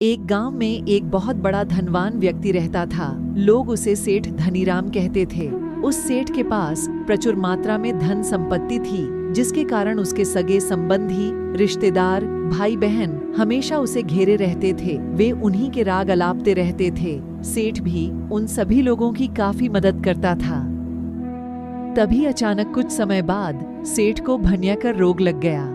एक गांव में एक बहुत बड़ा धनवान व्यक्ति रहता था। लोग उसे सेठ धनीराम कहते थे। उस सेठ के पास प्रचुर मात्रा में धन संपत्ति थी, जिसके कारण उसके सगे संबंधी, रिश्तेदार, भाई बहन हमेशा उसे घेरे रहते थे। वे उन्हीं के राग अलापते रहते थे। सेठ भी उन सभी लोगों की काफी मदद करता था। तभी अचानक कुछ समय बाद सेठ को भयंकर रोग लग गया।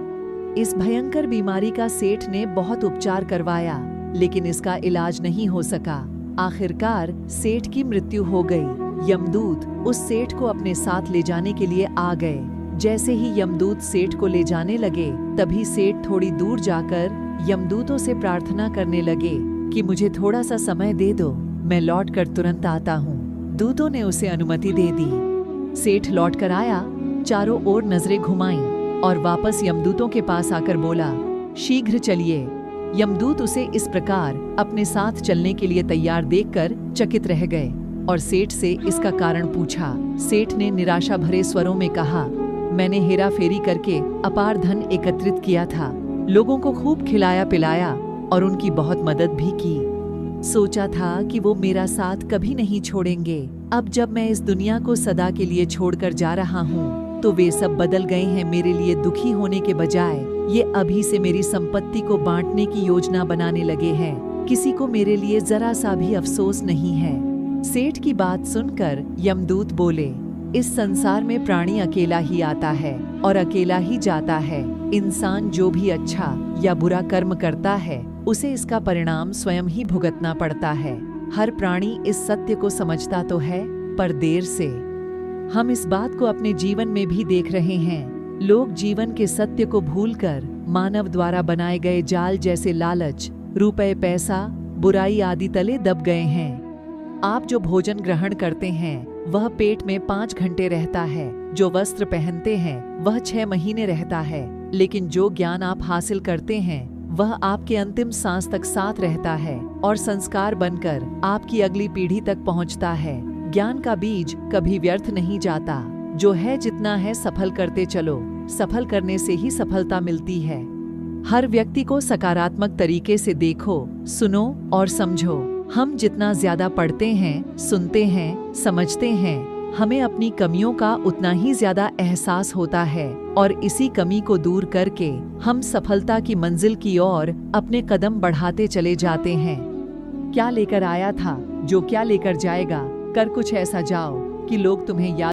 इस भयंकर बीमारी का सेठ ने बहुत उपचार करवाया, लेकिन इसका इलाज नहीं हो सका। आखिरकार सेठ की मृत्यु हो गई। यमदूत उस सेठ को अपने साथ ले जाने के लिए आ गए। जैसे ही यमदूत सेठ को ले जाने लगे, तभी सेठ थोड़ी दूर जाकर यमदूतों से प्रार्थना करने लगे कि मुझे थोड़ा सा समय दे दो, मैं लौटकर तुरंत आता हूँ। दूतों ने उसे अनुमति दे दी। सेठ लौटकर आया, चारों ओर नजरें घुमाईं और वापस यमदूतों के पास आकर बोला, शीघ्र चलिए। यमदूत उसे इस प्रकार अपने साथ चलने के लिए तैयार देखकर चकित रह गए और सेठ से इसका कारण पूछा। सेठ ने निराशा भरे स्वरों में कहा, मैंने हेरा फेरी करके अपार धन एकत्रित किया था, लोगों को खूब खिलाया पिलाया और उनकी बहुत मदद भी की। सोचा था कि वो मेरा साथ कभी नहीं छोड़ेंगे। अब जब मैं इस दुनिया को सदा के लिए छोड़कर जा रहा हूँ, तो वे सब बदल गए हैं। मेरे लिए दुखी होने के बजाय ये अभी से मेरी संपत्ति को बांटने की योजना बनाने लगे हैं। किसी को मेरे लिए जरा सा भी अफसोस नहीं है। सेठ की बात सुनकर यमदूत बोले, इस संसार में प्राणी अकेला ही आता है और अकेला ही जाता है। इंसान जो भी अच्छा या बुरा कर्म करता है, उसे इसका परिणाम स्वयं ही भुगतना पड़ता है। हर प्राणी इस सत्य को समझता तो है, पर देर से। हम इस बात को अपने जीवन में भी देख रहे हैं। लोग जीवन के सत्य को भूलकर मानव द्वारा बनाए गए जाल जैसे लालच, रुपए, पैसा, बुराई आदि तले दब गए हैं। आप जो भोजन ग्रहण करते हैं वह पेट में 5 घंटे रहता है, जो वस्त्र पहनते हैं वह 6 महीने रहता है, लेकिन जो ज्ञान आप हासिल करते हैं वह आपके अंतिम सांस तक साथ रहता है और संस्कार बनकर आपकी अगली पीढ़ी तक पहुंचता है। ज्ञान का बीज कभी व्यर्थ नहीं जाता। जो है जितना है सफल करते चलो, सफल करने से ही सफलता मिलती है। हर व्यक्ति को सकारात्मक तरीके से देखो, सुनो और समझो। हम जितना ज्यादा पढ़ते हैं, सुनते हैं, समझते हैं, हमें अपनी कमियों का उतना ही ज्यादा एहसास होता है और इसी कमी को दूर करके हम सफलता की मंजिल की ओर अपने कदम बढ़ाते चले जाते हैं। क्या लेकर आया था, जो क्या लेकर जाएगा, कर कुछ ऐसा जाओ कि लोग तुम्हें याद